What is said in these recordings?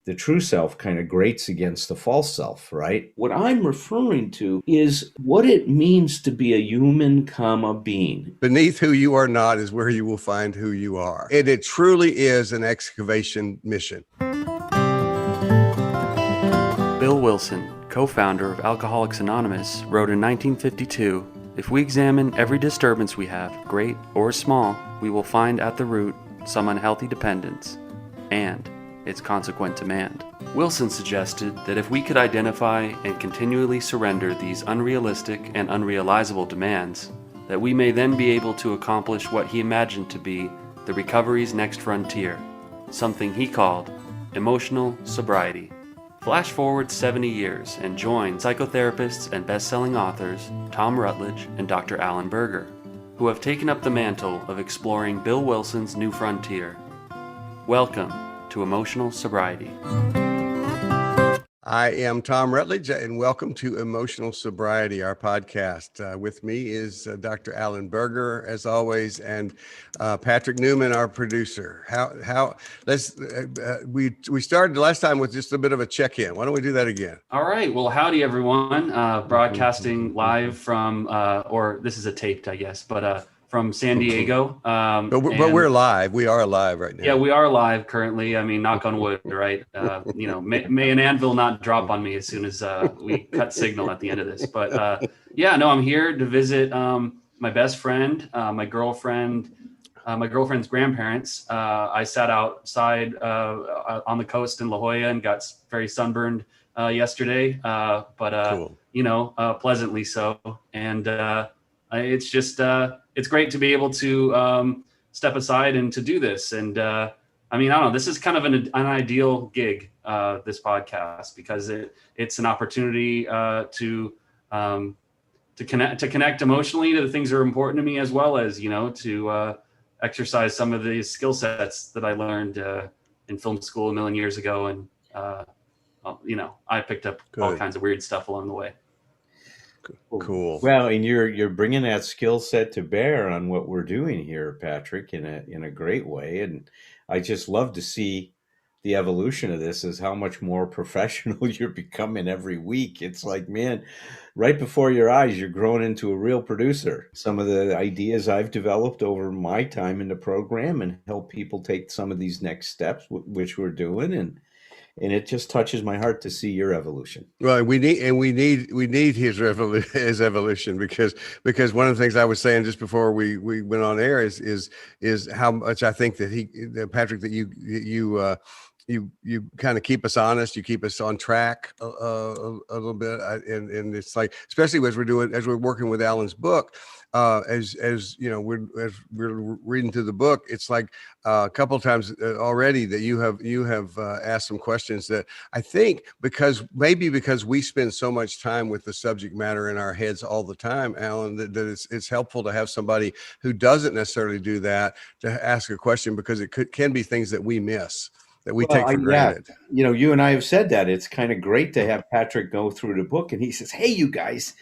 the true self kind of grates against the false self, right? What I'm referring to is what it means to be a human, being. Beneath who you are not is where you will find who you are. And it truly is an excavation mission. Bill Wilson, co-founder of Alcoholics Anonymous, wrote in 1952, "If we examine every disturbance we have, great or small, we will find at the root some unhealthy dependence and its consequent demand." Wilson suggested that if we could identify and continually surrender these unrealistic and unrealizable demands, that we may then be able to accomplish what he imagined to be the recovery's next frontier, something he called emotional sobriety. Flash forward 70 years and join psychotherapists and best-selling authors Tom Rutledge and Dr. Alan Berger, who have taken up the mantle of exploring Bill Wilson's new frontier. Welcome to Emotional Sobriety. I am Tom Rutledge, and welcome to Emotional Sobriety, our podcast. With me is Dr. Alan Berger, as always, and Patrick Newman, our producer. We started last time with just a bit of a check-in. Why don't we do that again? All right. Well, howdy, everyone. Broadcasting live from, or this is a taped, I guess, but from San Diego. But we're live. We are live right now. Yeah, we are live currently. I mean, knock on wood, right? May an anvil not drop on me as soon as we cut signal at the end of this. But I'm here to visit my best friend, my girlfriend's grandparents. I sat outside on the coast in La Jolla and got very sunburned yesterday, but cool. Pleasantly so. And it's just it's great to be able to step aside and to do this. And I don't know, this is kind of an ideal gig, this podcast, because it's an opportunity to connect emotionally to the things that are important to me, as well as, to exercise some of the skill sets that I learned in film school a million years ago. And, I picked up all kinds of weird stuff along the way. Cool. Well, and you're bringing that skill set to bear on what we're doing here, Patrick, in a great way. And I just love to see the evolution of this, is how much more professional you're becoming every week. It's like, man, right before your eyes, you're growing into a real producer. Some of the ideas I've developed over my time in the program and help people take some of these next steps, which we're doing, and it just touches my heart to see your evolution. Well, we need his evolution, because one of the things I was saying just before we went on air is how much I think that Patrick, that you kind of keep us honest, you keep us on track a little bit, and it's like, especially as we're working with Alan's book, as we're reading through the book, it's like a couple of times already that you have asked some questions that I think, because we spend so much time with the subject matter in our heads all the time, Alan, that it's helpful to have somebody who doesn't necessarily do that to ask a question, because it can be things that we miss, that we take for granted. Yeah. You and I have said that it's kind of great to have Patrick go through the book, and he says, "Hey, you guys,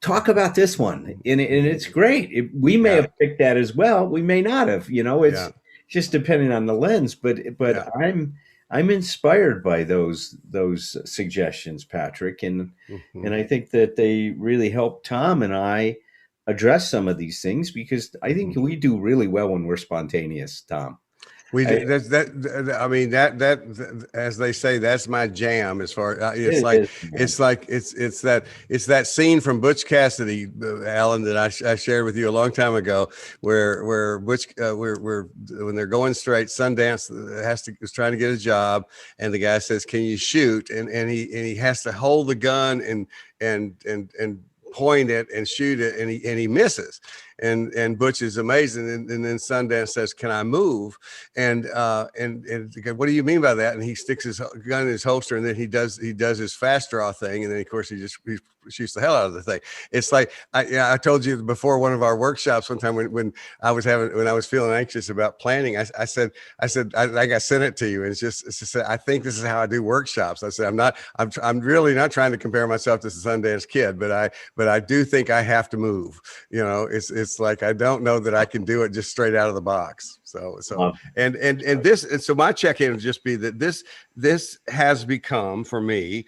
talk about this one," and it's great. We may have picked that as well. We may not have. It's just depending on the lens. But I'm inspired by those suggestions, Patrick, and I think that they really help Tom and I address some of these things, because I think we do really well when we're spontaneous, Tom. We do. That as they say, that's my jam. As far it's that scene from Butch Cassidy, Alan, that I shared with you a long time ago, where Butch, when they're going straight, Sundance is trying to get a job, and the guy says, "Can you shoot?" and he has to hold the gun and point it and shoot it, and he misses. And Butch is amazing. And then Sundance says, "Can I move?" And what do you mean by that? And he sticks his gun in his holster, and then he does his fast draw thing. And then, of course, he shoots the hell out of the thing. It's like, I told you before one of our workshops one time, when I was feeling anxious about planning, I said, I sent it to you. And it's just, I think this is how I do workshops. I said, I'm really not trying to compare myself to the Sundance Kid, but I do think I have to move. It's it's like, I don't know that I can do it just straight out of the box. So Love and so my check-in would just be that this has become for me,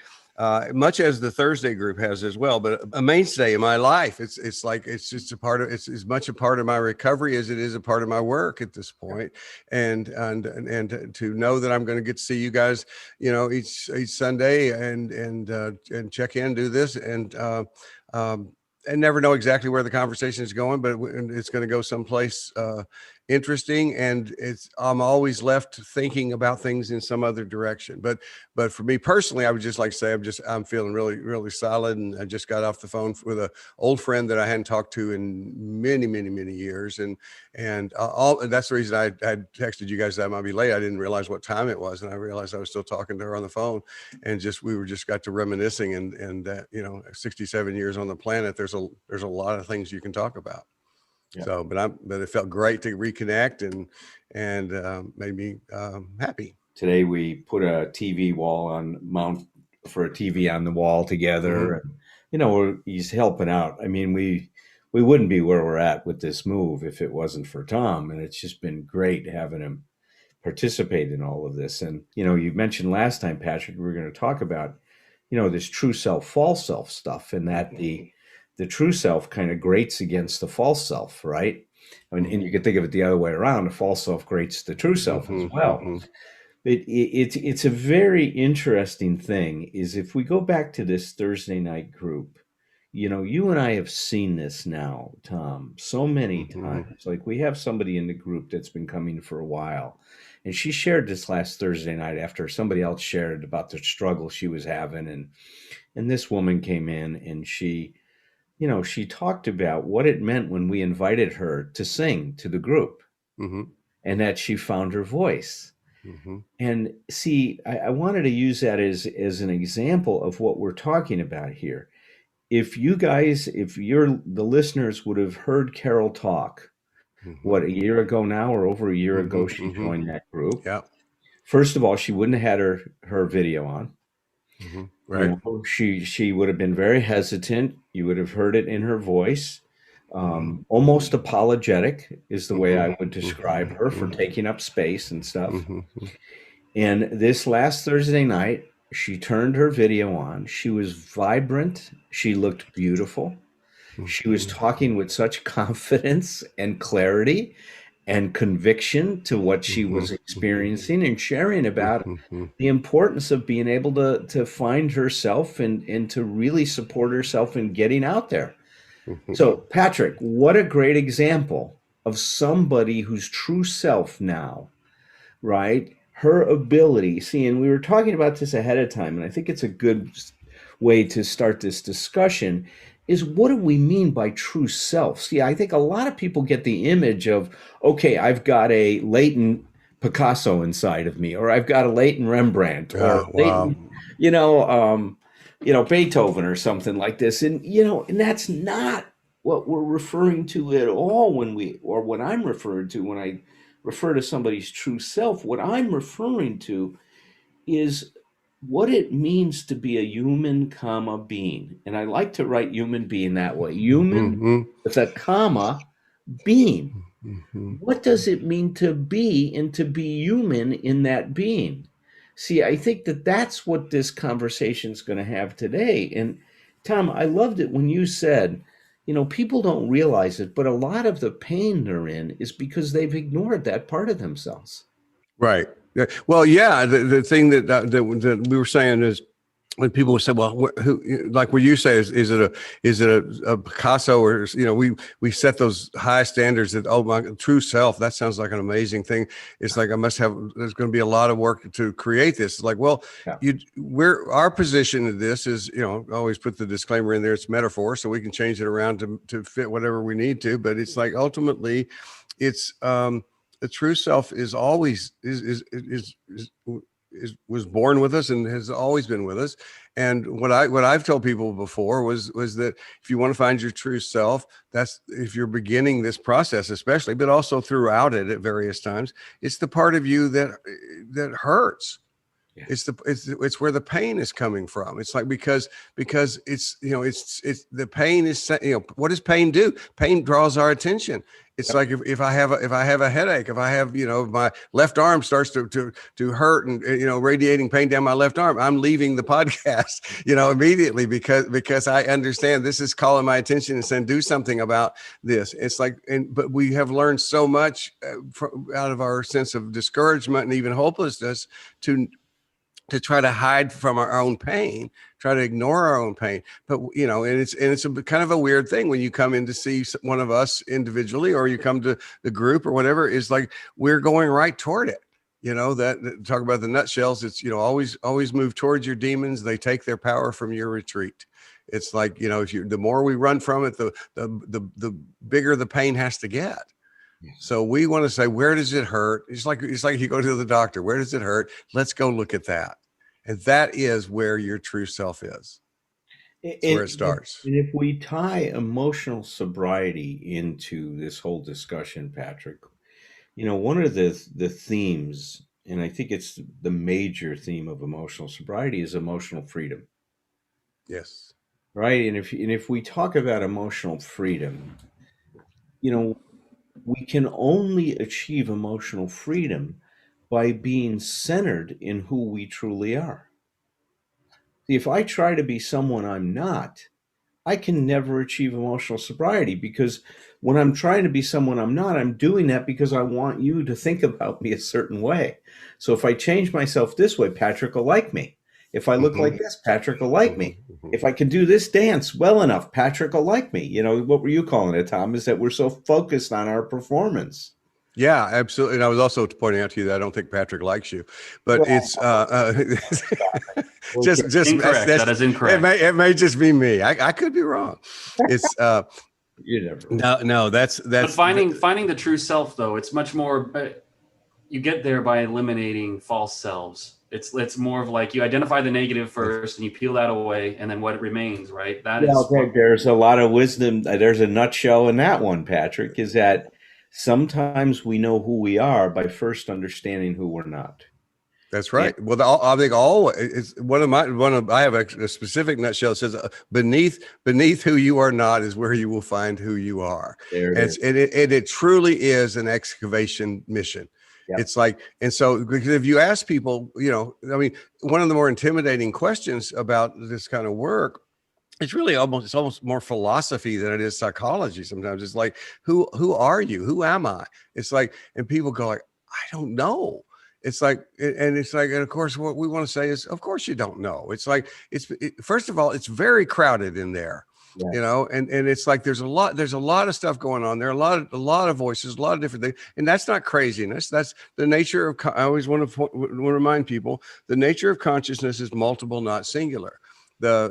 much as the Thursday group has as well, but a mainstay in my life. It's like, it's just a part of, it's as much a part of my recovery as it is a part of my work at this point. And to know that I'm going to get to see you guys, each Sunday and check in, do this, and never know exactly where the conversation is going, but it's going to go someplace interesting. And I'm always left thinking about things in some other direction. But for me personally, I would just like to say I'm feeling really, really solid. And I just got off the phone with an old friend that I hadn't talked to in many, many, many years. And that's the reason I texted you guys that I might be late. I didn't realize what time it was, and I realized I was still talking to her on the phone, and we got to reminiscing. And that 67 years on the planet, there's a lot of things you can talk about. Yeah. So, but it felt great to reconnect and made me happy. Today we put a TV wall for a TV on the wall together. And, he's helping out. I mean, we wouldn't be where we're at with this move if it wasn't for Tom. And it's just been great having him participate in all of this. And, you mentioned last time, Patrick, we were going to talk about, this true self, false self stuff, and that the true self kind of grates against the false self, right? And you can think of it the other way around. The false self grates the true self as well. It's a very interesting thing. Is if we go back to this Thursday night group, you and I have seen this now, Tom, so many times. Like, we have somebody in the group that's been coming for a while, and she shared this last Thursday night after somebody else shared about the struggle she was having, and this woman came in and she talked about what it meant when we invited her to sing to the group, and that she found her voice. And see, I wanted to use that as an example of what we're talking about here. If the listeners would have heard Carol talk, what, a year ago now, or over a year ago, she joined that group. Yeah. First of all, she wouldn't have had her video on. Right. She would have been very hesitant. You would have heard it in her voice. Almost apologetic is the way I would describe her, for taking up space and stuff. And this last Thursday night, she turned her video on. She was vibrant. She looked beautiful. She was talking with such confidence and clarity and conviction to what she was experiencing, and sharing about the importance of being able to find herself and to really support herself in getting out there. So, Patrick, what a great example of somebody whose true self now, right? Her ability, see, and we were talking about this ahead of time, and I think it's a good way to start this discussion, is what do we mean by true self? See, I think a lot of people get the image of, okay, I've got a latent Picasso inside of me, or I've got a latent Rembrandt, or latent, Beethoven or something like this. And, and that's not what we're referring to at all what I'm referring to when I refer to somebody's true self. What I'm referring to is what it means to be a human, being. And I like to write human being that way. Human with a comma, being. What does it mean to be, and to be human in that being? See, I think that's what this conversation is going to have today. And Tom, I loved it when you said, people don't realize it, but a lot of the pain they're in is because they've ignored that part of themselves. Right. Yeah. Well, yeah. The thing that we were saying is, when people say, well, who, like what you say, is it a Picasso, or, we set those high standards that, oh, my true self, that sounds like an amazing thing. It's like, there's going to be a lot of work to create this. It's like, well, yeah. Our position in this is, always put the disclaimer in there, it's metaphor, so we can change it around to fit whatever we need to. But it's like, ultimately, it's, the true self is always was born with us and has always been with us. And what I've told people before was that if you want to find your true self, that's, if you're beginning this process, especially, but also throughout it at various times, it's the part of you that hurts. Yeah. It's where the pain is coming from. It's like because it's it's the pain is what does pain do? Pain draws our attention. It's like if I have a headache, if I have my left arm starts to hurt and radiating pain down my left arm, I'm leaving the podcast immediately because I understand this is calling my attention and saying do something about this. It's like but we have learned so much out of our sense of discouragement and even hopelessness to try to hide from our own pain, try to ignore our own pain. But and it's a kind of a weird thing when you come in to see one of us individually, or you come to the group or whatever. Is like we're going right toward it. That talk about the nutshells. It's always move towards your demons. They take their power from your retreat. It's like if the more we run from it, the bigger the pain has to get. So we want to say, where does it hurt? It's like you go to the doctor. Where does it hurt? Let's go look at that. And that is where your true self is. It's where it starts. And if we tie emotional sobriety into this whole discussion, Patrick, one of the themes, and I think it's the major theme of emotional sobriety, is emotional freedom. Yes. Right. And if we talk about emotional freedom, we can only achieve emotional freedom by being centered in who we truly are. If I try to be someone I'm not, I can never achieve emotional sobriety, because when I'm trying to be someone I'm not, I'm doing that because I want you to think about me a certain way. So if I change myself this way, Patrick will like me. If I look like this, Patrick will like me. If I can do this dance well enough, Patrick will like me. What were you calling it, Tom? Is that we're so focused on our performance. Yeah, absolutely. And I was also pointing out to you that I don't think Patrick likes you, but it's just incorrect. That is incorrect. It may just be me. I could be wrong. It's You never. no. That's But finding the true self, though, it's much more. You get there by eliminating false selves. It's more of like you identify the negative first and you peel that away, and then what remains, right? There's a lot of wisdom. There's a nutshell in that one, Patrick, is that sometimes we know who we are by first understanding who we're not. That's right. Yeah. Well, I think it's I have a specific nutshell that says beneath who you are not is where you will find who you are. It truly is an excavation mission. Yeah. It's like, and so because if you ask people, one of the more intimidating questions about this kind of work, it's almost more philosophy than it is psychology. Sometimes it's like, who are you? Who am I? It's like, and people go like, I don't know. It's like, and of course, what we want to say is, of course you don't know. It's like, first of all, it's very crowded in there. Yeah. And it's like there's a lot of stuff going on there, a lot of voices, a lot of different things, and that's not craziness. That's the nature of. I always want to remind people the nature of consciousness is multiple, not singular. I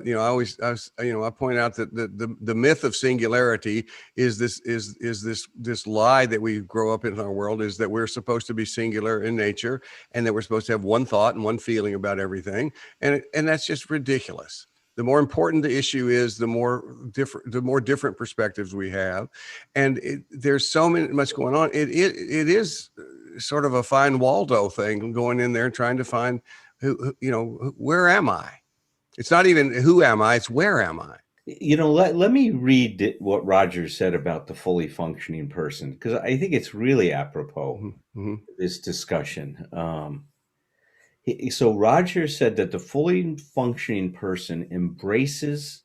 point out that the myth of singularity is this lie that we grow up in our world, is that we're supposed to be singular in nature and that we're supposed to have one thought and one feeling about everything, and that's just ridiculous. The more important the issue is, the more different perspectives we have, and there's so much going on. It is sort of a fine Waldo thing, going in there and trying to find where am I? It's not even who am I, it's where am I? Let me read what Roger said about the fully functioning person, because I think it's really apropos to this discussion. So Roger said that the fully functioning person embraces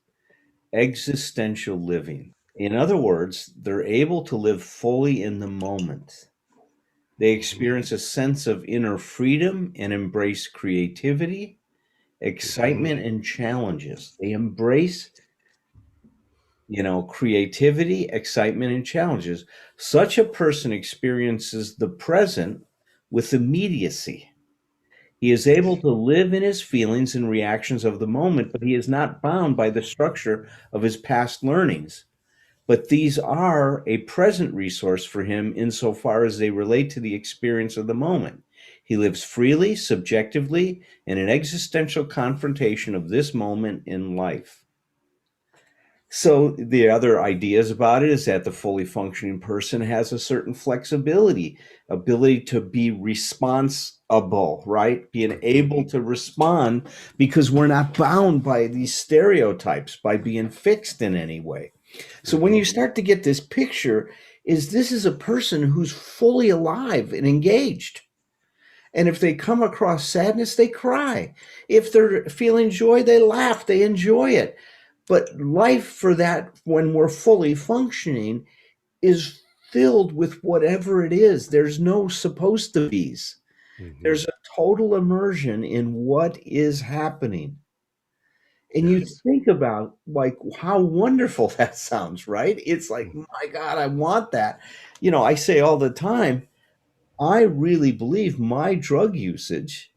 existential living. In other words, they're able to live fully in the moment. They experience a sense of inner freedom and embrace creativity, excitement, and challenges. They embrace, creativity, excitement, and challenges. Such a person experiences the present with immediacy. He is able to live in his feelings and reactions of the moment, but he is not bound by the structure of his past learnings. But these are a present resource for him insofar as they relate to the experience of the moment. He lives freely, subjectively, in an existential confrontation of this moment in life. So the other ideas about it is that the fully functioning person has a certain flexibility, ability to be responsible, right? Being able to respond because we're not bound by these stereotypes, by being fixed in any way. So when you start to get this picture, is this is a person who's fully alive and engaged. And if they come across sadness, they cry. If they're feeling joy, they laugh, they enjoy it. But life for that, when we're fully functioning, is filled with whatever it is. There's no supposed to be's. Mm-hmm. There's a total immersion in what is happening. And you Yes. think about like how wonderful that sounds, right? It's like, my God, I want that. I say all the time, I really believe my drug usage,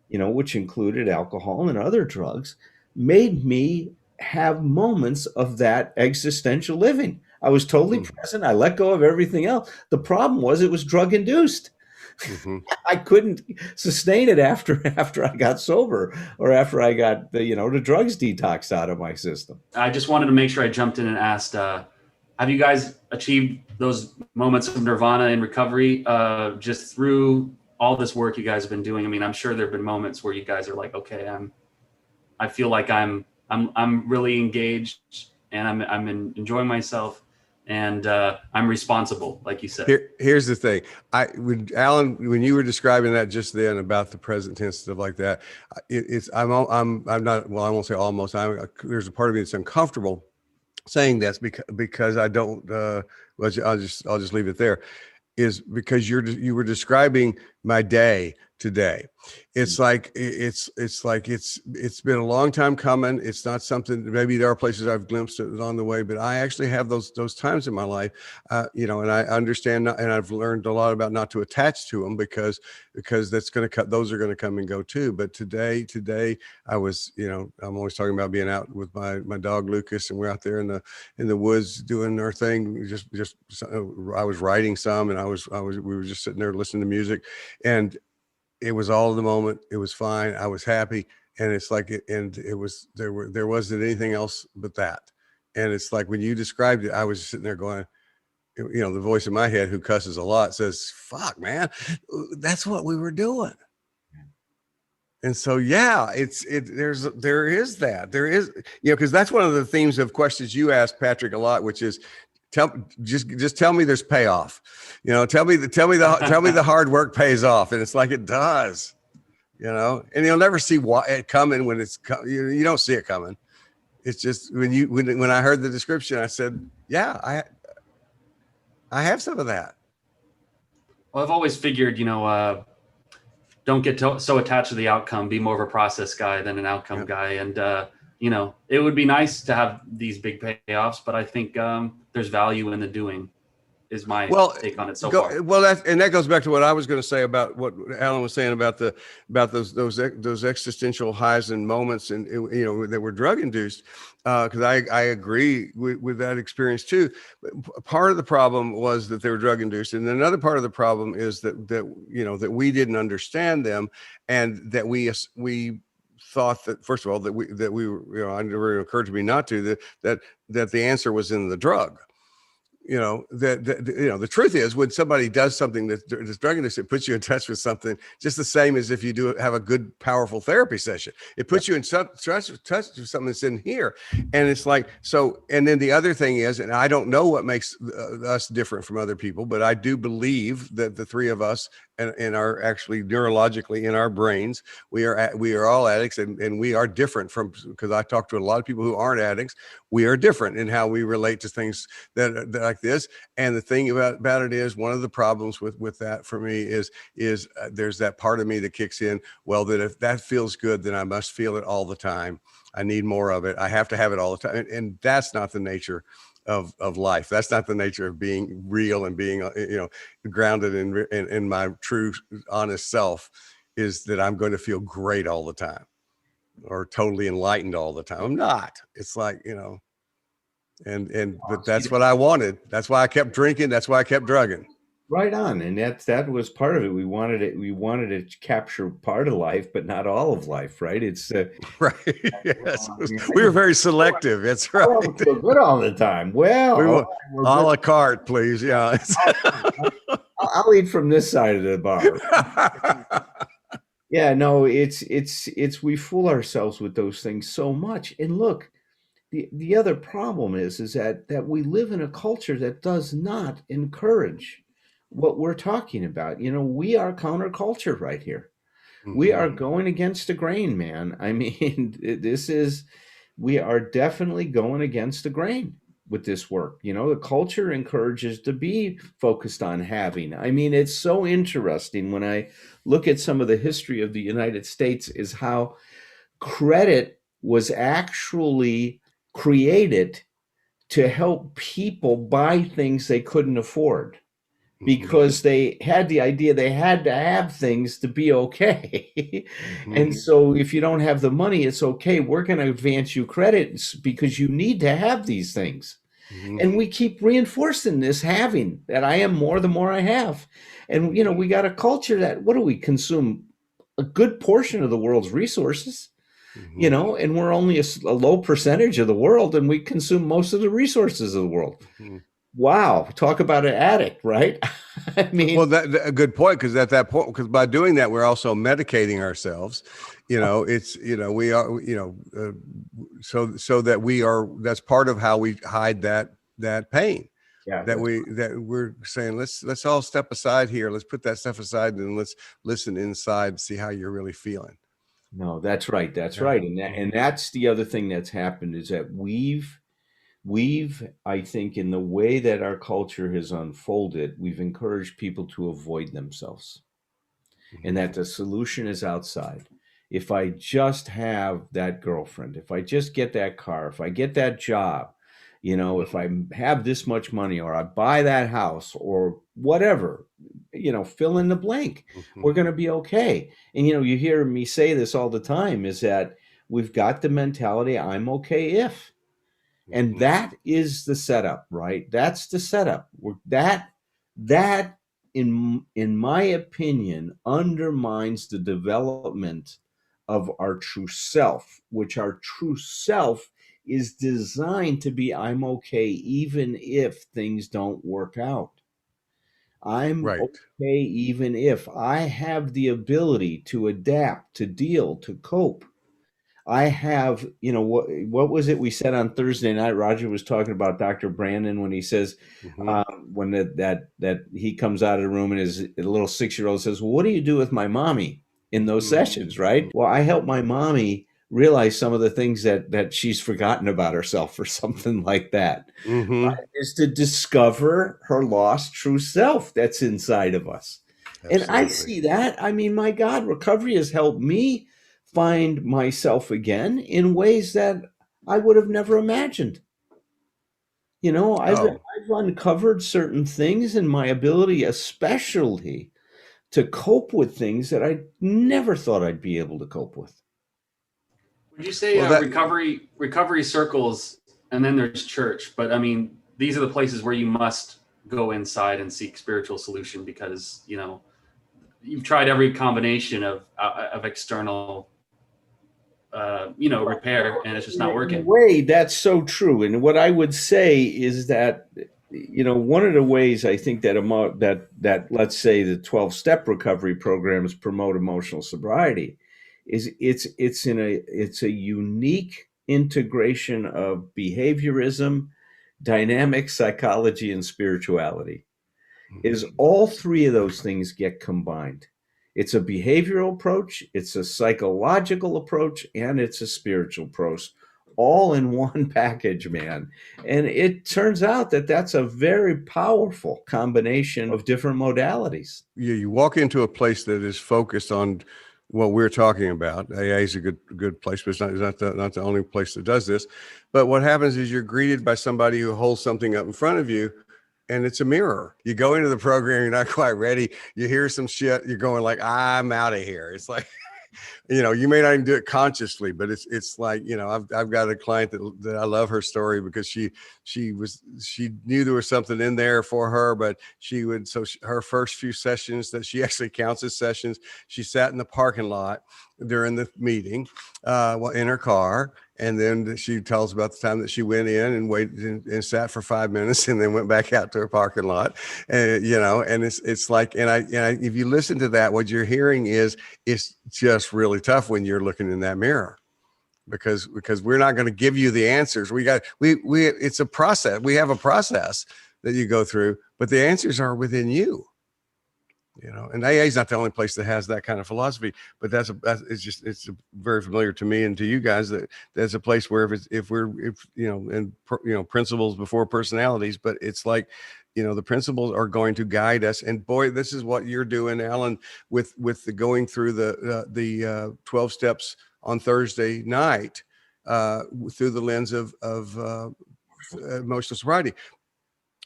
which included alcohol and other drugs, made me have moments of that existential living. I was totally present. I let go of everything else. The problem was it was drug induced. Mm-hmm. I couldn't sustain it after I got sober or after I got the drugs detoxed out of my system. I just wanted to make sure I jumped in and asked, have you guys achieved those moments of nirvana in recovery just through all this work you guys have been doing? I mean, I'm sure there have been moments where you guys are like, okay, I feel like I'm really engaged and I'm enjoying myself and I'm responsible, like you said. Here's the thing. Alan, when you were describing that just then about the present tense stuff like that, I'm not, well, I won't say almost, there's a part of me that's uncomfortable saying that's because I don't, well, I'll just leave it there, is because you were describing my day today. It's like it's been a long time coming. It's not something, maybe there are places I've glimpsed it on the way, but I actually have those times in my life, and I understand, and I've learned a lot about not to attach to them because that's going to cut, those are going to come and go too. But today I was, I'm always talking about being out with my dog Lucas, and we're out there in the woods doing our thing. I was writing some, and we were just sitting there listening to music, and it was all in the moment. It was fine. I was happy. And it's like, there wasn't anything else but that. And it's like, when you described it, I was sitting there going, the voice in my head, who cusses a lot, says, fuck, man, that's what we were doing. And so, yeah, there is that, because that's one of the themes of questions you asked, Patrick, a lot, which is, just tell me there's payoff. Tell me the hard work pays off, and it's like it does. And you'll never see it coming when you don't see it coming. It's just when I heard the description, I said, yeah, I have some of that. Well, I've always figured, don't get so attached to the outcome. Be more of a process guy than an outcome guy, and it would be nice to have these big payoffs, but I think there's value in the doing, is my take on it so far. Well, that goes back to what I was going to say about what Alan was saying about those existential highs and moments, and that were drug induced. Because I agree with that experience too. But part of the problem was that they were drug induced, and another part of the problem is that we didn't understand them, and that we thought that, first of all, that we were, it never occurred to me not to, that the answer was in the drug. The truth is, when somebody does something that's drug induced, it puts you in touch with something, just the same as if you have a good, powerful therapy session. It puts you in touch with something that's in here. And it's like, so, and then the other thing is, and I don't know what makes us different from other people, but I do believe that the three of us and are actually neurologically in our brains, we are all addicts, and we are different because I talk to a lot of people who aren't addicts. We are different in how we relate to things that like this. And the thing about it is, one of the problems with that for me is there's that part of me that kicks in. Well, that if that feels good, then I must feel it all the time. I need more of it. I have to have it all the time. And that's not the nature of life. That's not the nature of being real and being, grounded in my true, honest self, is that I'm going to feel great all the time or totally enlightened all the time. I'm not. It's like, but that's what I wanted. That's why I kept drinking. That's why I kept drugging. Right on. And that was part of it. We wanted to capture part of life, but not all of life, right? It's Right. Yes. We were very selective. That's I right. don't feel good all the time. Well, We all want right, we're a good. la carte, please. Yeah. I'll eat from this side of the bar. Yeah, no, it's we fool ourselves with those things so much. And look, the other problem is that we live in a culture that does not encourage what we're talking about. You know, we are counterculture right here. We Mhm. are going against the grain, man. I mean, this is we are definitely going against the grain with this work. You know, the culture encourages to be focused on having. I mean, it's so interesting when I look at some of the history of the United States is how credit was actually created to help people buy things they couldn't afford Mhm. because they had the idea they had to have things to be okay. Mhm. And so if you don't have the money, it's okay. We're going to advance you credits because you need to have these things. Mhm. And we keep reinforcing this having that I am more the more I have. And, you know, we got a culture that, what do we consume? A good portion of the world's resources, you Mhm. know, and we're only a low percentage of the world and we consume most of the resources of the world. Mhm. Wow. Talk about an addict, right? I Well, mean, a good point, because at that point, because by doing that, we're also medicating ourselves. You know, it's, we are, so that we are, that's part of how we hide that pain, yeah, that we're saying, let's all step aside here. Let's put that stuff aside and let's listen inside and see how you're really feeling. no, that's right. That's Yeah. right. And Mhm. that's the other thing that's happened is that we've I think in the way that our culture has unfolded, we've encouraged people to avoid themselves and Mhm. that the solution is outside. If I just have that girlfriend, if I just get that car, if I get that job, you know, if I have this much money or I buy that house or whatever, you know, fill in the blank, Mhm. we're going to be okay. And, you know, you hear me say this all the time is that we've got the mentality, I'm okay if. And Mhm. that is the setup, right? That's the setup. That in my opinion undermines the development of our true self, which our true self is designed to be I'm okay even if things don't work out. I'm Right. okay even if I have the ability to adapt, to deal, to cope. I have, you know, what was it we said on Thursday night? Roger was talking about Dr. Brandon when he says, Mhm. when that he comes out of the room and his little 6-year-old says, "Well, what do you do with my mommy in those Mhm. sessions?" Right? Well, I help my mommy realize some of the things that she's forgotten about herself or something like that. Mhm. Is to discover her lost true self that's inside of us. And I Absolutely. see that. I mean, my God, recovery has helped me find myself again in ways that I would have never imagined. You know, Oh, I've uncovered certain things in my ability, especially to cope with things that I never thought I'd be able to cope with. Would you say well, that recovery circles, and then there's church? But I mean, these are the places where you must go inside and seek spiritual solution because you've tried every combination of external repair, and it's just not In a working. way, that's so true. And what I would say is that, you know, one of the ways I think that let's say the 12-step recovery programs promote emotional sobriety is it's a unique integration of behaviorism, dynamic psychology, and spirituality is Mhm. all three of those things get combined. It's a behavioral approach, it's a psychological approach, and it's a spiritual approach, all in one package, man. And it turns out that that's a very powerful combination of different modalities. You walk into a place that is focused on what we're talking about. AA is a good place, but it's not the only place that does this. But what happens is you're greeted by somebody who holds something up in front of you, and it's a mirror. You go into the program, you're not quite ready. You hear some shit, you're going like, I'm out of here. It's like You may not even do it consciously, but it's like, I've got a client that I love her story because she knew there was something in there for her, but her first few sessions that she actually counts as sessions, she sat in the parking lot during the meeting, in her car. And then she tells about the time that she went in and waited and sat for 5 minutes and then went back out to her parking lot. And, and it's like, if you listen to that, what you're hearing is it's just really tough when you're looking in that mirror, because we're not going to give you the answers. It's a process. We have a process that you go through, but the answers are within you. And AA is not the only place that has that kind of philosophy, but it's very familiar to me and to you guys that there's a place where principles before personalities, but it's like, the principles are going to guide us. And boy, this is what you're doing, Alan, with the going through the 12 steps on Thursday night, through the lens of emotional sobriety.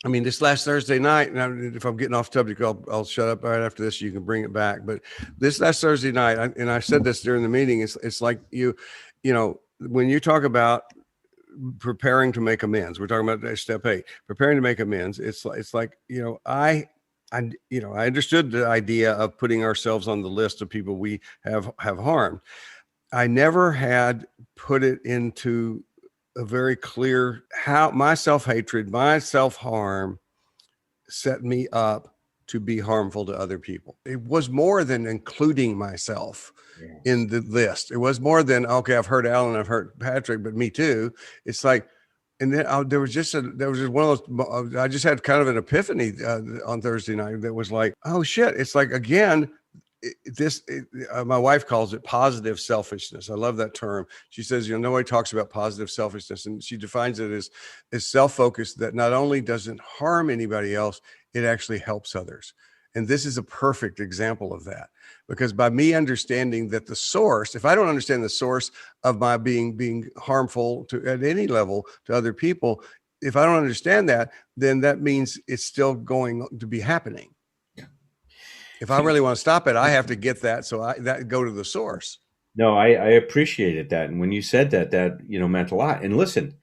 I mean, this last Thursday night, and if I'm getting off subject, I'll shut up right after this. You can bring it back. But this last Thursday night, and I said this during the meeting, it's like when you talk about preparing to make amends, we're talking about step 8, preparing to make amends. It's like, I understood the idea of putting ourselves on the list of people we have harmed. I never had put it into a very clear how my self-hatred, my self-harm set me up to be harmful to other people. It was more than including myself in the list. It was more than, okay, I've hurt Alan, I've hurt Patrick, but me too. It's like, and then there was just one of those, I just had kind of an epiphany on Thursday night that was like, oh shit. It's like, again, my wife calls it positive selfishness. I love that term. She says, nobody talks about positive selfishness, and she defines it as self-focused that not only doesn't harm anybody else, it actually helps others. And this is a perfect example of that, because by me understanding that the source, if I don't understand the source of my being harmful at any level to other people, if I don't understand that, then that means it's still going to be happening. If I really want to stop it, I have to get that. So that go to the source. No, I appreciated that. And when you said that, meant a lot. And listen,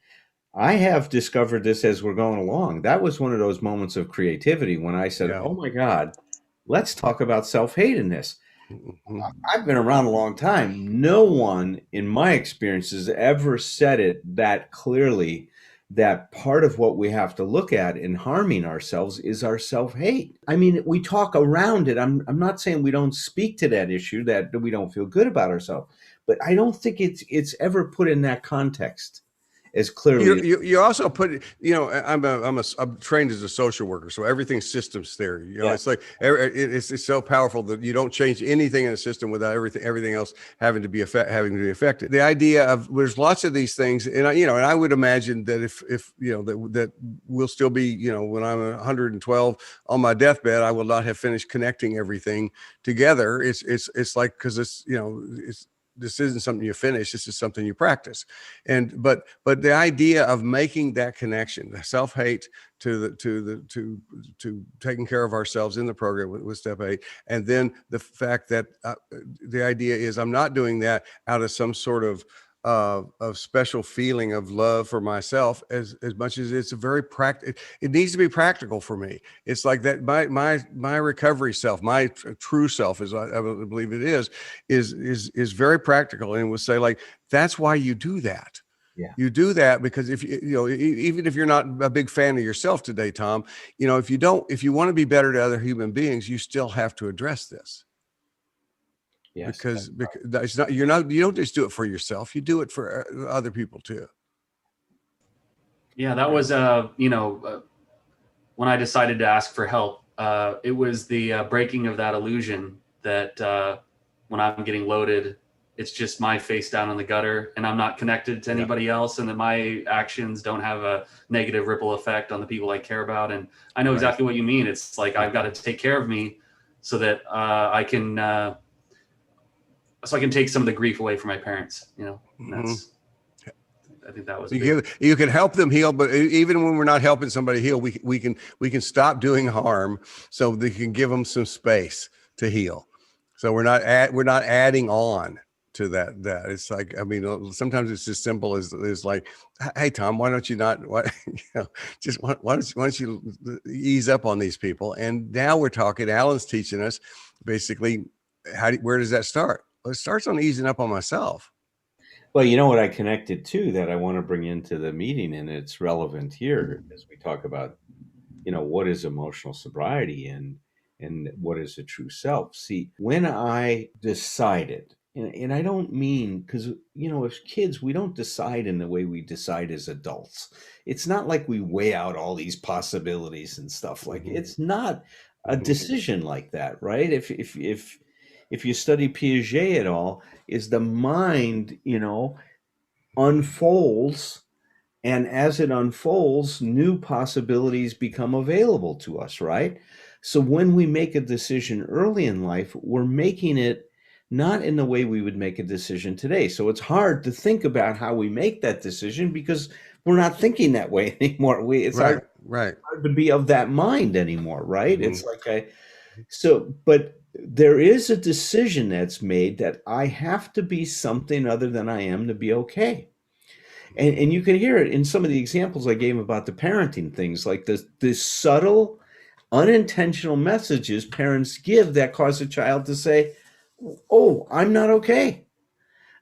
I have discovered this as we're going along. That was one of those moments of creativity when I said, oh my God, let's talk about self-hate in this. Mm-hmm. I've been around a long time. No one in my experience has ever said it that clearly, that part of what we have to look at in harming ourselves is our self-hate. I mean, we talk around it. I'm not saying we don't speak to that issue, that we don't feel good about ourselves, but I don't think it's ever put in that context as clearly. You also put, I'm trained as a social worker, so everything's systems theory. It's like it's so powerful that you don't change anything in a system without everything else having to be affected. The idea of there's lots of these things, and I would imagine that if that we'll still be, when I'm 112 on my deathbed, I will not have finished connecting everything together. It's like, because this isn't something you finish. This is something you practice. But the idea of making that connection, the self-hate to taking care of ourselves in the program with step 8. And then the fact that the idea is I'm not doing that out of some sort of special feeling of love for myself as much as it's a very it needs to be practical for me. It's like that my recovery self, my true self, as I believe it is very practical, and will say, like, that's why you do that. Yeah. You do that because if even if you're not a big fan of yourself today, Tom, if you want to be better to other human beings, you still have to address this. Yes, because it's not, you don't just do it for yourself, you do it for other people too. Yeah, that was when I decided to ask for help, it was the breaking of that illusion that when I'm getting loaded, it's just my face down in the gutter and I'm not connected to anybody else, and that my actions don't have a negative ripple effect on the people I care about. And I know exactly what you mean. It's like I've got to take care of me so that I can take some of the grief away from my parents, and that's, I think that was you can help them heal, but even when we're not helping somebody heal, we can stop doing harm so they can give them some space to heal. So we're not adding on to that. It's like, I mean, sometimes it's as simple as like, hey Tom, why don't you not, just why don't you ease up on these people? And now we're talking, Alan's teaching us basically where does that start? Well, it starts on easing up on myself. Well, you know what I connected to that I want to bring into the meeting, and it's relevant here as we talk about, what is emotional sobriety and what is a true self. See, when I decided, and I don't mean because as kids we don't decide in the way we decide as adults. It's not like we weigh out all these possibilities and stuff. Like it's not a decision like that, right? If you study Piaget at all, is the mind, unfolds, and as it unfolds, new possibilities become available to us, right? So when we make a decision early in life, we're making it not in the way we would make a decision today. So it's hard to think about how we make that decision because we're not thinking that way anymore. It's Right. hard to be of that mind anymore, right? It's like but there is a decision that's made that I have to be something other than I am to be okay. And you can hear it in some of the examples I gave about the parenting things, like the subtle, unintentional messages parents give that cause a child to say, "Oh, I'm not okay.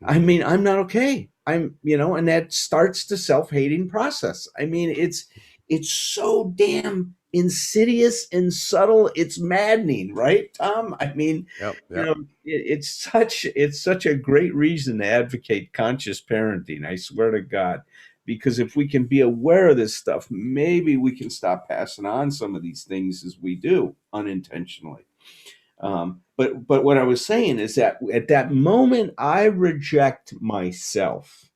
I mean, I'm not okay. And that starts the self-hating process. I mean, it's so damn insidious and subtle. It's maddening, right, Tom? I mean, Yep. it's such a great reason to advocate conscious parenting. I swear to God, because if we can be aware of this stuff, maybe we can stop passing on some of these things as we do unintentionally. But what I was saying is that at that moment, I reject myself.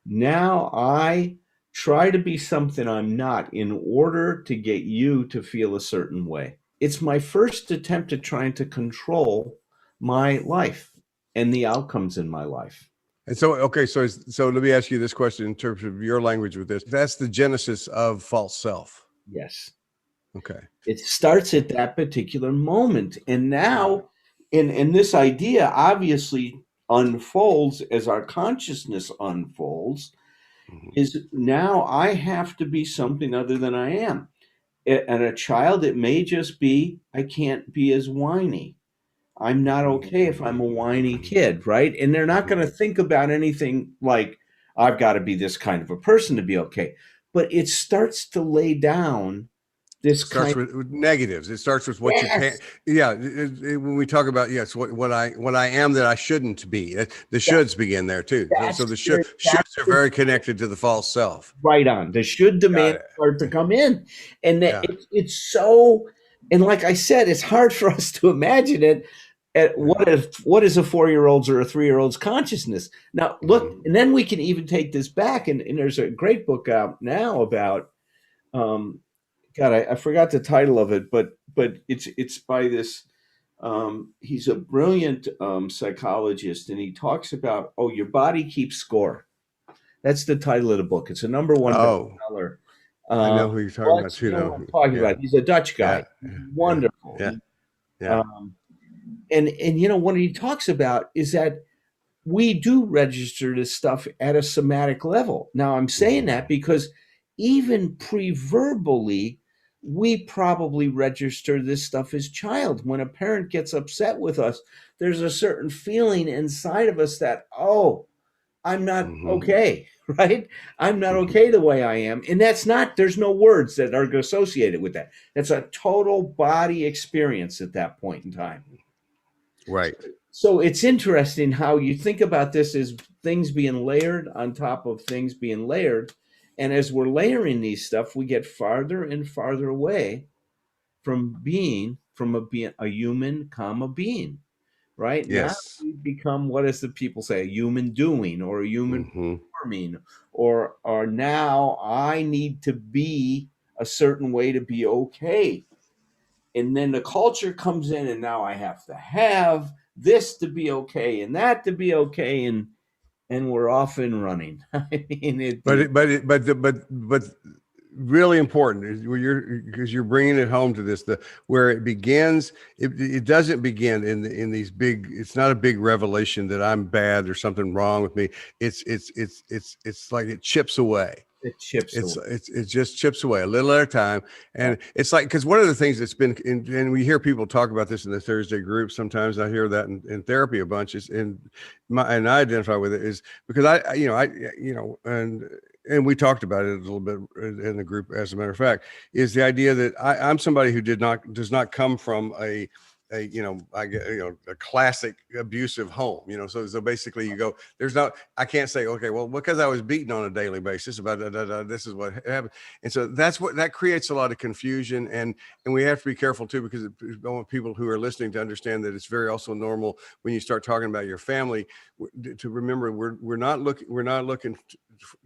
Now I try to be something I'm not in order to get you to feel a certain way. It's my first attempt at trying to control my life and the outcomes in my life. And so, okay, so let me ask you this question in terms of your language with this. That's the genesis of false self. Yes. Okay. It starts at that particular moment. And now, and this idea obviously unfolds as our consciousness unfolds, is now I have to be something other than I am. And a child, it may just be, I can't be as whiny. I'm not okay if I'm a whiny kid, right? And they're not going to think about anything like, I've got to be this kind of a person to be okay. But it starts to lay down this Starts kind with negatives. It starts with what you can't. Yes. Yeah. When we talk about, yes, what I am that I shouldn't be, the shoulds begin there too. So the shoulds are very connected to the false self. Right on. The should Got demand it. start to come in. And that Yeah. it's so, and like I said, it's hard for us to imagine it. At what is a 4-year-old's or a 3-year-old's consciousness? Now look, and then we can even take this back, and there's a great book out now about God, I forgot the title of it, but it's by this he's a brilliant psychologist, and he talks about, your body keeps score. That's the title of the book. It's a number one Oh, bestseller. I know who you're talking about too. You know Though. what I'm talking Yeah. about. He's a Dutch guy. Yeah. He's Yeah. wonderful. Yeah. Yeah. And what he talks about is that we do register this stuff at a somatic level. Now, I'm saying that because even pre-verbally, we probably register this stuff as child. When a parent gets upset with us, there's a certain feeling inside of us that, I'm not okay, right? I'm not okay the way I am. And there's no words that are associated with that. That's a total body experience at that point in time. Right. So it's interesting how you think about this as things being layered on top of things being layered. And as we're layering these stuff, we get farther and farther away from a human, being. Right now, Yes. we become, what does the people say, a human doing or a human performing, or now I need to be a certain way to be okay. And then the culture comes in, and now I have to have this to be okay and that to be okay, and we're off and running. I mean, But really important because you're bringing it home to this, where it begins. It doesn't begin in these big. It's not a big revelation that I'm bad or something wrong with me. It's like it chips away. It chips away. It just chips away a little at a time. And it's like, because one of the things that's been and we hear people talk about this in the Thursday group. Sometimes I hear that in therapy a bunch, and I identify with it, is because and we talked about it a little bit in the group, as a matter of fact, is the idea that I'm somebody who does not come from a classic abusive home, so basically you go, I can't say, okay, well, because I was beaten on a daily basis about this is what happened. And so that creates a lot of confusion, and we have to be careful too, because I want people who are listening to understand that it's very also normal when you start talking about your family to remember we're not looking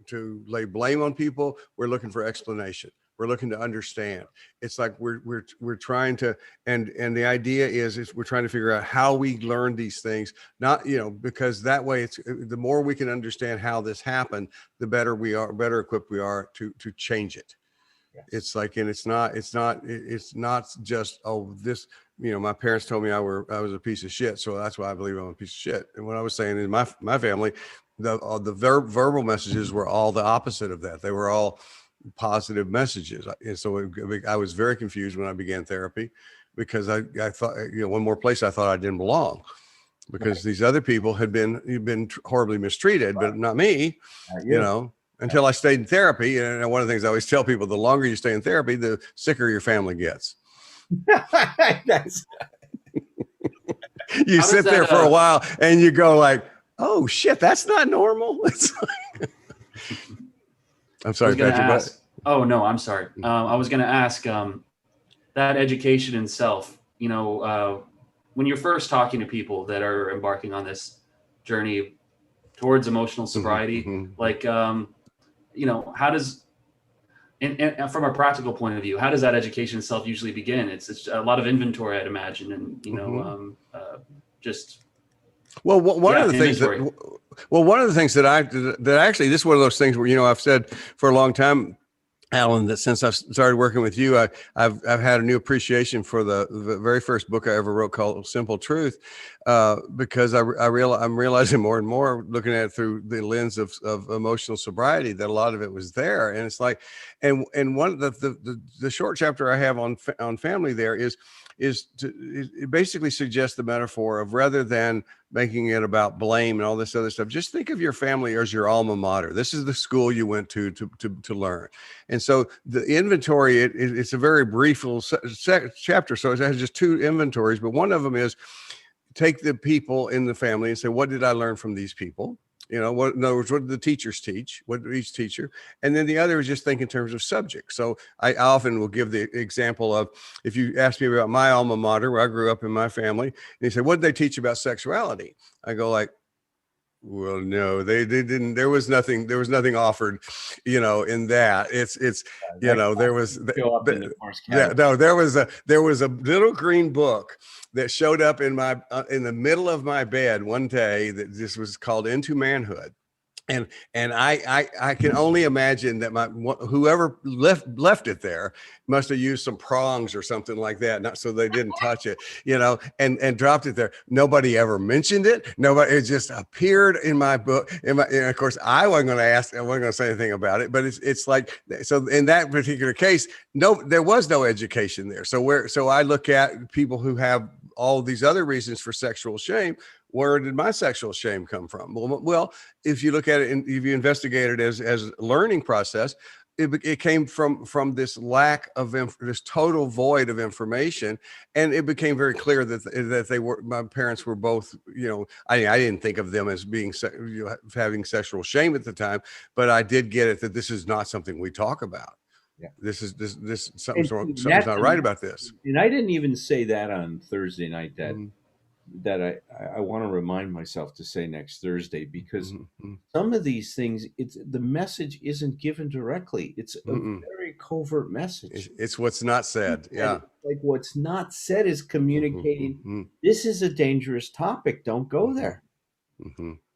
to lay blame on people. We're looking for explanation. We're looking to understand. It's like we're trying to, and the idea is we're trying to figure out how we learn these things, not, because that way it's the more we can understand how this happened, the better equipped we are to change it. Yes. It's like, and it's not just, this, my parents told me I was a piece of shit, so that's why I believe I'm a piece of shit. And what I was saying in my family, the verbal messages were all the opposite of that. They were all positive messages. And so I was very confused when I began therapy, because I thought, one more place I thought I didn't belong, because these other people had been horribly mistreated, but not me, until I stayed in therapy. And one of the things I always tell people, the longer you stay in therapy, the sicker your family gets. You sit there for a while and you go like, oh shit, that's not normal. I'm sorry, Patrick. Oh no, I'm sorry. I was going to ask that education in self. When you're first talking to people that are embarking on this journey towards emotional sobriety, like how does, and from a practical point of view, how does that education in self usually begin? It's a lot of inventory, I'd imagine, and one of the things that actually, this is one of those things where, I've said for a long time, Alan, that since I've started working with you, I've had a new appreciation for the very first book I ever wrote, called Simple Truth, because I'm realizing more and more, looking at it through the lens of emotional sobriety, that a lot of it was there. And it's like, and one of the short chapter I have on family there it basically suggests the metaphor of, rather than making it about blame and all this other stuff, just think of your family as your alma mater. This is the school you went to learn. And so the inventory, it's a very brief little chapter. So it has just two inventories, but one of them is, take the people in the family and say, what did I learn from these people? In other words, what did the teachers teach? What did each teacher? And then the other is just think in terms of subject. So I often will give the example of, if you ask me about my alma mater, where I grew up in my family, and you say, what did they teach about sexuality? I go like, well, no, they didn't. There was nothing offered, in that. There was a little green book that showed up in the middle of my bed one day that just was called Into Manhood. And I can only imagine that whoever left it there must have used some prongs or something like that, not so they didn't touch it, and dropped it there. Nobody ever mentioned it. It just appeared in my book. And of course, I wasn't going to say anything about it. But it's like, so in that particular case, there was no education there. So I look at people who have all these other reasons for sexual shame. Where did my sexual shame come from? Well, if you look at it and if you investigate it as a learning process, it came from this lack of this total void of information, and it became very clear that my parents were both, I didn't think of them as being having sexual shame at the time, but I did get it that this is not something we talk about. Yeah, this something's not right about this. And I didn't even say that on Thursday night. That I want to remind myself to say next Thursday, because some of these things, the message isn't given directly. It's a very covert message. It's what's not said. Yeah. Like what's not said is communicating, this is a dangerous topic. Don't go there.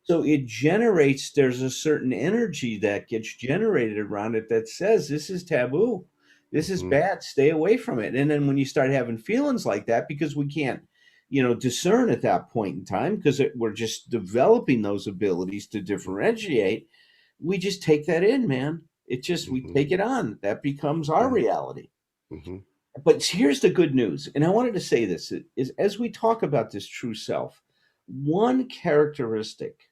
So it generates, there's a certain energy that gets generated around it that says this is taboo. This is Mhm. bad. Stay away from it. And then when you start having feelings like that, because we can't, discern at that point in time, because we're just developing those abilities to differentiate, we just take that in, man. We Mhm. take it on. That becomes our Yeah. reality. Mhm. But here's the good news. And I wanted to say this is as we talk about this true self, one characteristic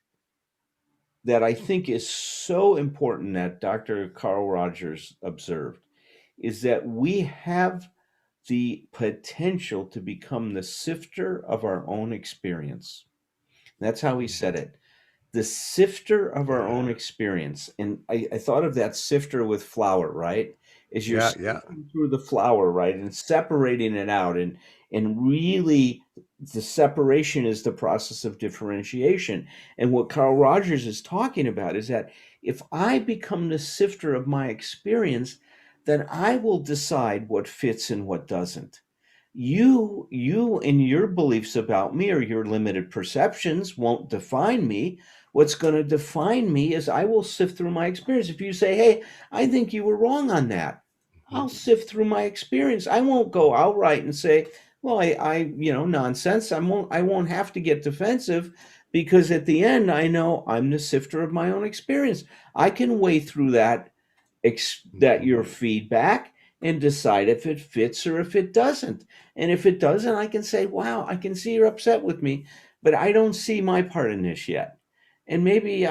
that I think is so important that Dr. Carl Rogers observed is that we have the potential to become the sifter of our own experience. That's how he said it. The sifter of our Yeah. own experience. And I thought of that sifter with flour, right? As you're Yeah. Yeah. sifting through the flour, right, and separating it out, and really the separation is the process of differentiation. And what Carl Rogers is talking about is that if I become the sifter of my experience, then I will decide what fits and what doesn't. You and your beliefs about me or your limited perceptions won't define me. What's going to define me is I will sift through my experience. If you say, hey, I think you were wrong on that, Mhm. I'll sift through my experience. I won't go outright and say, well, nonsense. I won't have to get defensive, because at the end I know I'm the sifter of my own experience. I can weigh through that Mhm. your feedback and decide if it fits or if it doesn't. And if it doesn't, I can say, wow, I can see you're upset with me, but I don't see my part in this yet. And maybe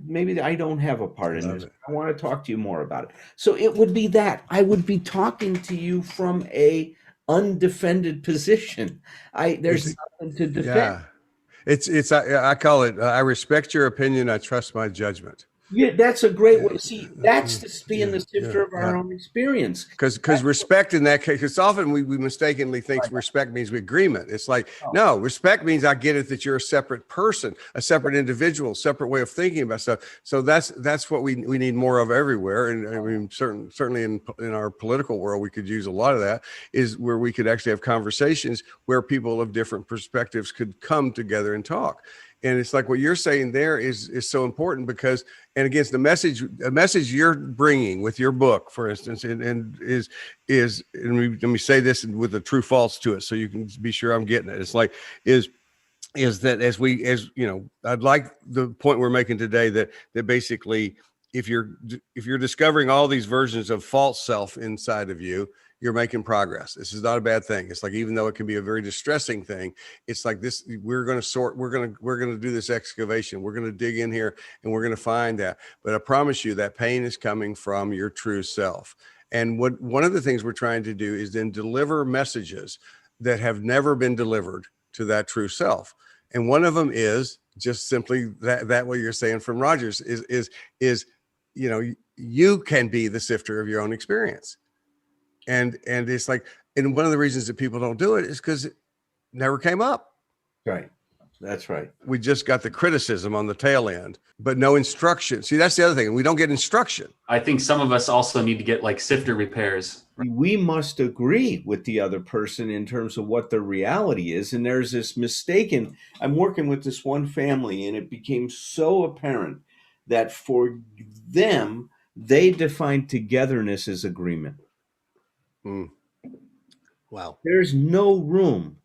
maybe I don't have a I part in love this. it. I want to talk to you more about it. So it would be that I would be talking to you from a undefended position. There's It's nothing to defend. yeah. It's I call it I respect your opinion. I trust my judgment. Yeah, that's a great Yeah. way. See, that's being Yeah. the Yeah. sifter of our Yeah. own experience. Because respect in that case, because often we mistakenly think respect means agreement. It's like, no, respect means I get it that you're a separate person, a separate individual, separate way of thinking about stuff. So that's what we need more of everywhere. And I mean, certainly in our political world, we could use a lot of that, is where we could actually have conversations where people of different perspectives could come together and talk. And it's like what you're saying there is so important, because, and again, the message you're bringing with your book, for instance, and let me say this with a true false to it, so you can be sure I'm getting it. It's like, is that as I'd like the point we're making today, that basically, if you're discovering all these versions of false self inside of you, you're making progress. This is not a bad thing. It's like, even though it can be a very distressing thing, it's like this, we're going to do this excavation. We're going to dig in here and we're going to find that. But I promise you that pain is coming from your true self. And one of the things we're trying to do is then deliver messages that have never been delivered to that true self. And one of them is just simply that what you're saying from Rogers is you can be the sifter of your own experience. And it's like, and one of the reasons that people don't do it is because it never came up. Right. That's right. We just got the criticism on the tail end, but no instruction. See, that's the other thing. We don't get instruction. I think some of us also need to get like sifter repairs. We must agree with the other person in terms of what the reality is. And there's this mistaken, I'm working with this one family, and it became so apparent that for them, they defined togetherness as agreement. Mm. Wow. There's no room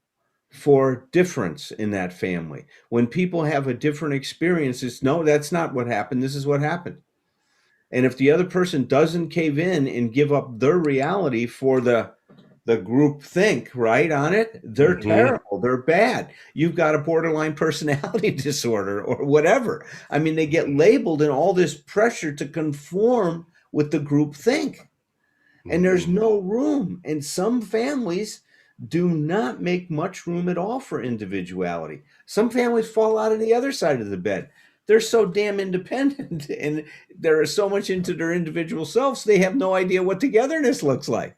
for difference in that family. When people have a different experience, it's no, that's not what happened. This is what happened. And if the other person doesn't cave in and give up their reality for the group think right on it, they're Mm-hmm. terrible, they're bad. You've got a borderline personality disorder or whatever. I mean, they get labeled in all this pressure to conform with the group think, and there's Mm-hmm. no room. And some families do not make much room at all for individuality. Some families fall out of the other side of the bed. They're so damn independent and they're so much into their individual selves, they have no idea what togetherness looks like.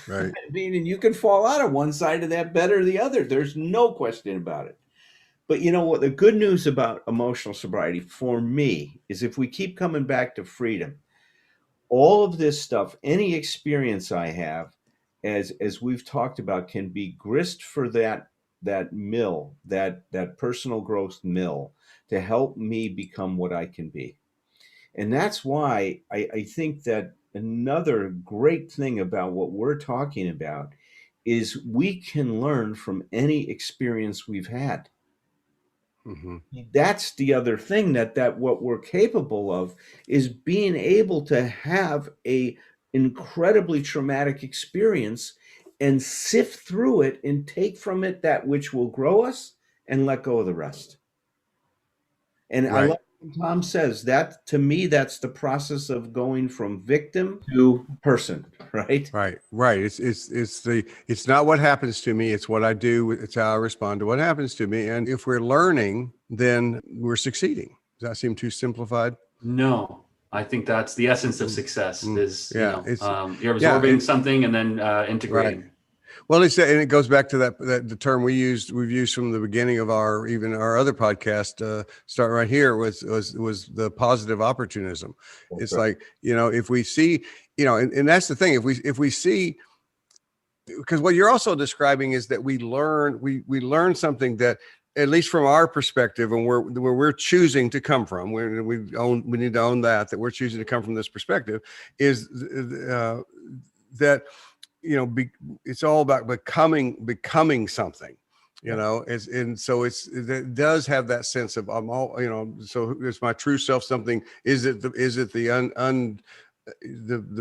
Right. Meaning you can fall out of one side of that bed or the other. There's no question about it. But you know what? The good news about emotional sobriety for me is if we keep coming back to freedom, all of this stuff, any experience I have, as we've talked about, can be grist for that mill, that personal growth mill, to help me become what I can be. And that's why I think that another great thing about what we're talking about is we can learn from any experience we've had. Mm-hmm. That's the other thing, that what we're capable of is being able to have a incredibly traumatic experience and sift through it and take from it that which will grow us and let go of the rest. And I Right. like when Tom says that, to me, that's the process of going from victim to person, right? Right, right. It's not what happens to me. It's what I do. It's how I respond to what happens to me. And if we're learning, then we're succeeding. Does that seem too simplified? No, I think that's the essence of success is, Yeah, it's you're yeah, absorbing something and then right. integrating. Well, and it goes back to that the term we've used from the beginning of our other podcast. Start right here was the positive opportunism. That's It's right. like, if we see, and that's the thing. If we see, because what you're also describing is that we learn something that, at least from our perspective, and where we're choosing to come from, we need to own that we're choosing to come from this perspective, is that it's all about becoming something, and so it does have that sense of, I'm all, so it's my true self. Something, is it the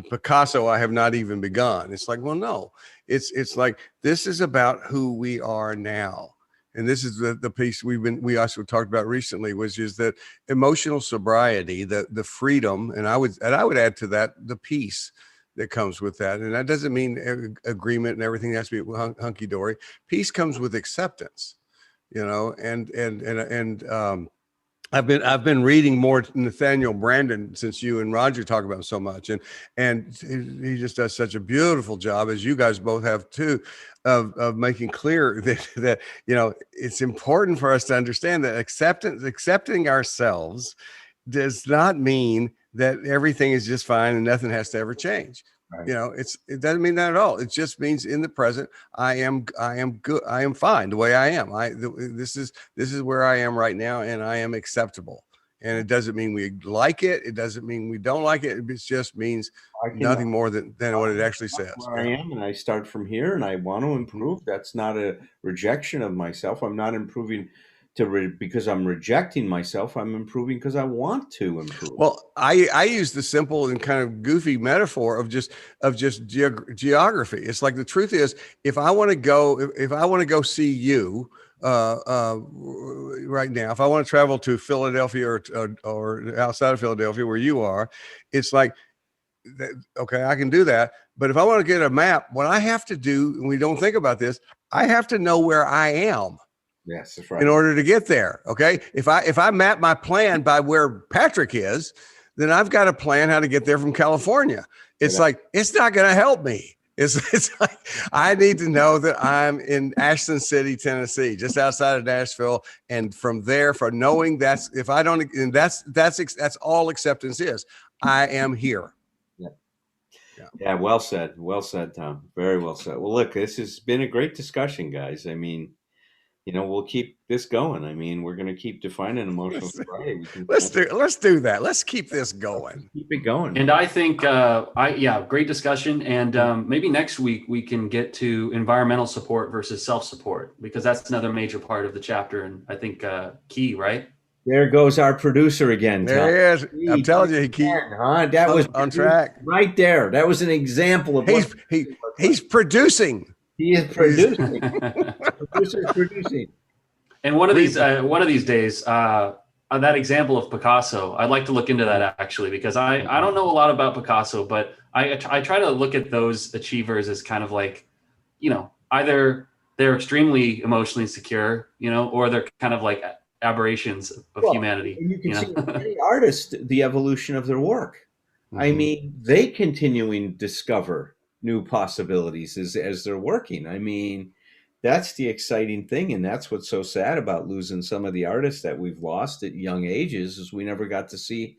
Picasso I have not even begun? It's like, well, no, it's like, this is about who we are now. And this is the piece we also talked about recently, which is that emotional sobriety, the freedom, and I would add to that the peace that comes with that. And that doesn't mean agreement and everything has to be hunky dory. Peace comes with acceptance, and I've been reading more Nathaniel Branden since you and Roger talk about him so much, and he just does such a beautiful job, as you guys both have too, of making clear that it's important for us to understand that accepting ourselves does not mean that everything is just fine and nothing has to ever change. Right. It doesn't mean that at all. It just means in the present, I am good. I am fine the way I am. This is where I am right now, and I am acceptable. And it doesn't mean we like it. It doesn't mean we don't like it. It just means nothing more than what it actually says. Where I am, and I start from here, and I want to improve. That's not a rejection of myself. I'm not improving because I'm rejecting myself. I'm improving because I want to improve. Well, I use the simple and kind of goofy metaphor of just geography. It's like, the truth is, if I want to go see you right now, if I want to travel to Philadelphia or outside of Philadelphia where you are, it's like, okay, I can do that. But if I want to get a map, what I have to do, and we don't think about this, I have to know where I am. Yes, that's right. In order to get there. Okay. If I map my plan by where Patrick is, then I've got to plan how to get there from California. It's like, it's not going to help me. It's like, I need to know that I'm in Ashton City, Tennessee, just outside of Nashville. And from there, for knowing that's all acceptance is. I am here. Yeah. Well said. Well said, Tom. Very well said. Well, look, this has been a great discussion, guys. I mean, we'll keep this going. I mean, we're going to keep defining emotional sobriety. Let's do that. Let's keep this going. Keep it going. And I think, great discussion. And maybe next week we can get to environmental support versus self-support, because that's another major part of the chapter. And I think key, right? There goes our producer again. There he is. I'm telling you, he keeps that was on track right there. That was an example of he's producing. He is producing. Producer's producing. And one of these days, that example of Picasso, I'd like to look into that actually, because I don't know a lot about Picasso, but I try to look at those achievers as kind of like, either they're extremely emotionally insecure, or they're kind of like aberrations of humanity. And you can see in any artist the evolution of their work. Mm-hmm. I mean, they continuing to discover new possibilities as they're working. I mean, that's the exciting thing, and that's what's so sad about losing some of the artists that we've lost at young ages, is we never got to see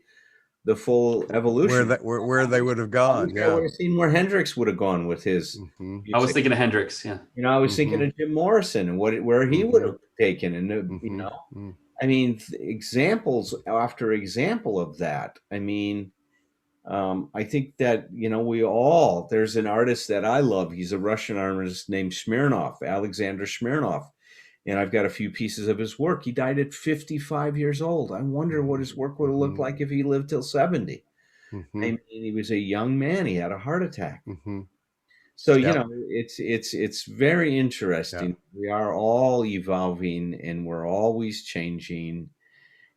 the full where evolution. they would have I gone. wish I Yeah. would have seen where Hendrix would have gone with his Mm-hmm. I was music. thinking of Hendrix. Yeah. You know, I was thinking Mm-hmm. of Jim Morrison and where he would Mm-hmm. have taken, and you Mm-hmm. know, Mm-hmm. I mean, examples after example of that. I mean, I think that there's an artist that I love. He's a Russian artist named Smirnov, Alexander Smirnov, and I've got a few pieces of his work. He died at 55 years old. I wonder what his work would have looked like if he lived till 70. I Mm-hmm. mean, he was a young man. He had a heart attack. Mm-hmm. So, Yep. it's very Yeah. interesting. We are all evolving and we're always changing.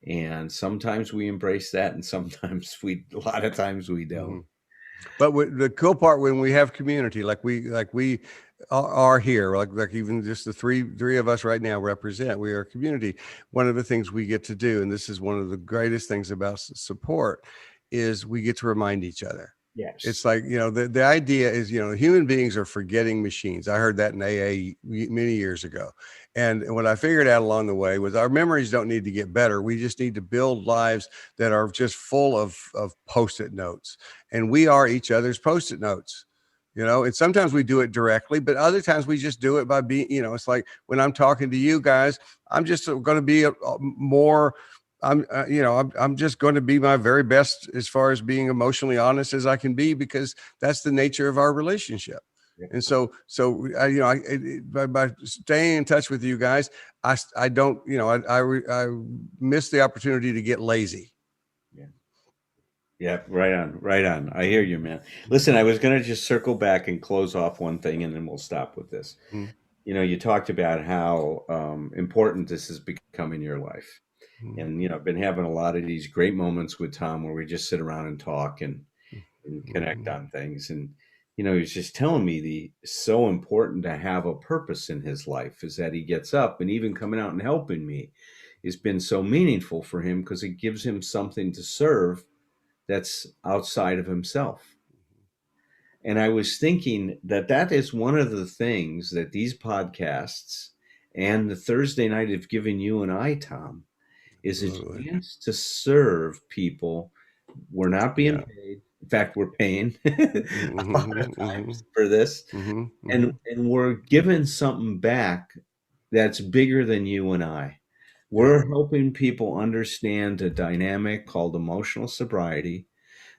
And sometimes we embrace that, and sometimes a lot of times we Mm-hmm. don't. But the cool part when we have community, like we are here, like even just the three of us right now represent, we are a community. One of the things we get to do, and this is one of the greatest things about support, is we get to remind each other. It's Yes. like, the idea is, human beings are forgetting machines. I heard that in AA many years ago. And what I figured out along the way was our memories don't need to get better. We just need to build lives that are just full of Post-it notes. And we are each other's Post-it notes. And sometimes we do it directly, but other times we just do it by being, it's like when I'm talking to you guys, I'm just going to be more I'm just going to be my very best as far as being emotionally honest as I can be, because that's the nature of our relationship. Yeah. And so by staying in touch with you guys, I don't, I miss the opportunity to get lazy. Yeah. Yeah. Right on. Right on. I hear you, man. Listen, I was going to just circle back and close off one thing, and then we'll stop with this. Mm-hmm. You talked about how important this has become in your life. And, I've been having a lot of these great moments with Tom where we just sit around and talk and connect on things. And, he was just telling me so important to have a purpose in his life is that he gets up, and even coming out and helping me has been so meaningful for him because it gives him something to serve that's outside of himself. And I was thinking that is one of the things that these podcasts and the Thursday night have given you and I, Tom, is a Absolutely. chance to serve people. We're not being Yeah. paid. In fact, we're paying a lot of Mm-hmm. times for this. Mm-hmm. And Mm-hmm. we're giving something back that's bigger than you and I. Yeah. We're helping people understand a dynamic called emotional sobriety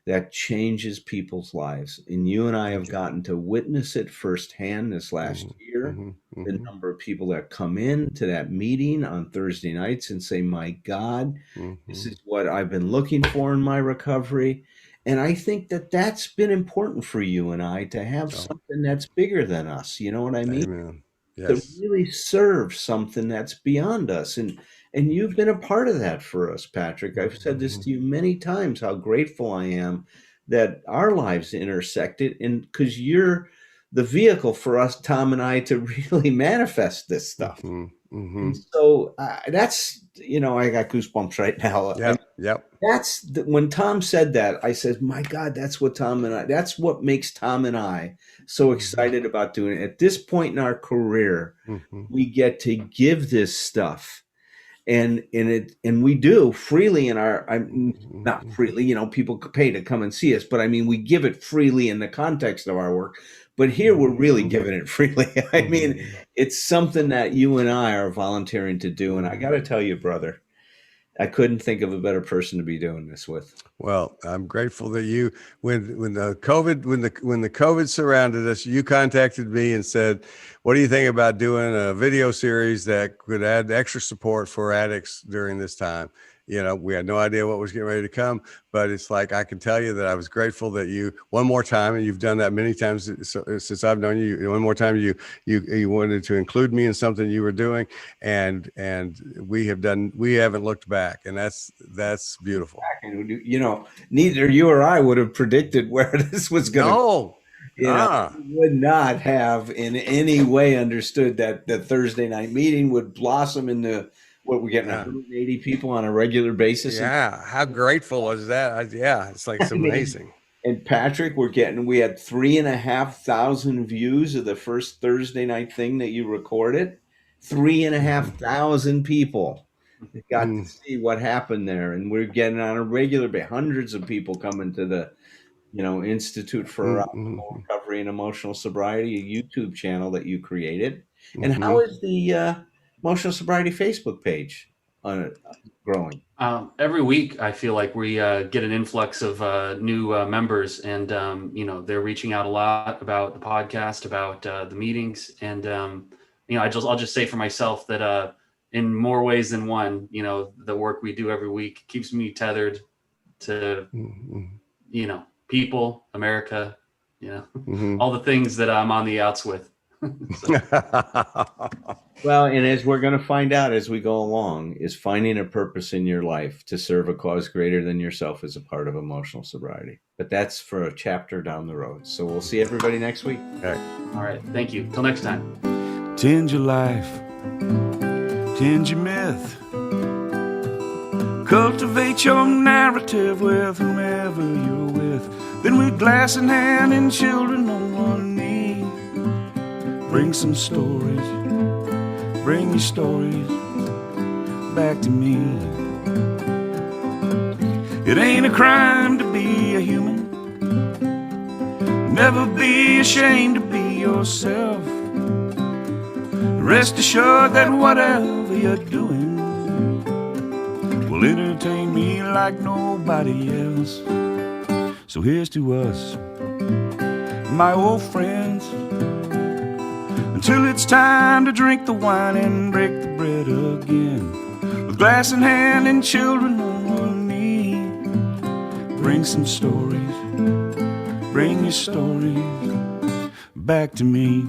that changes people's lives. And you and I have gotten to witness it firsthand this last year. Mm-hmm. The Mm-hmm. number of people that come in to that meeting on Thursday nights and say, my God, this Mm-hmm. is what I've been looking for in my recovery. And I think that that's been important for you and I to have Oh, something that's bigger than us. You know what I mean? amen. To Yes. really serve something that's beyond us. And you've been a part of that for us, Patrick. I've said this Mm-hmm. to you many times, how grateful I am that our lives intersected, and because you're the vehicle for us, Tom and I, to really manifest this stuff. Mm-hmm. Mm-hmm. And so that's, I got goosebumps right now. Yep. Yep. When Tom said that, I said, my God, that's what makes Tom and I so Mm-hmm. excited about doing it. At this point in our career, Mm-hmm. we get to give this stuff, and we do freely I'm not Mm-hmm. freely, people pay to come and see us, but I mean, we give it freely in the context of our work. But here we're really Mm-hmm. giving it freely. I mean, it's something that you and I are volunteering to do. And I got to tell you, brother, I couldn't think of a better person to be doing this with. Well, I'm grateful that when the COVID surrounded us, you contacted me and said, "What do you think about doing a video series that could add extra support for addicts during this time?" We had no idea what was getting ready to come, but it's like, I can tell you that I was grateful that you, one more time, and you've done that many times since I've known you. One more time, you wanted to include me in something you were doing, and we haven't looked back, and that's beautiful. And, neither you or I would have predicted where this was going to go. No. We would not have in any way understood that the Thursday night meeting would blossom into what we're getting Yeah. 180 people on a regular basis. Yeah. How grateful was that? Yeah. It's like, it's amazing. And Patrick, we had 3,500 views of the first Thursday night thing that you recorded. 3,500 people. got to see what happened there, and we're getting on a regular basis. Hundreds of people coming to the Institute for Optimal Recovery and Emotional Sobriety, a YouTube channel that you created. And how is the Emotional Sobriety Facebook page growing? Every week, I feel like we get an influx of new members, and they're reaching out a lot about the podcast, about the meetings, and I'll just say for myself that in more ways than one, the work we do every week keeps me tethered to people, America, all the things that I'm on the outs with. Well, and as we're going to find out as we go along, is finding a purpose in your life to serve a cause greater than yourself is a part of emotional sobriety. But that's for a chapter down the road. So we'll see everybody next week. All right. Thank you. Till next time. Tend your life, tend your myth. Cultivate your narrative with whomever you're with. Then with glass in hand and children on one knee, bring some stories, bring your stories back to me. It ain't a crime to be a human. Never be ashamed to be yourself. Rest assured that whatever you're doing will entertain me like nobody else. So here's to us, my old friends, until it's time to drink the wine and break the bread again. With glass in hand and children on one knee, bring some stories, bring your stories back to me.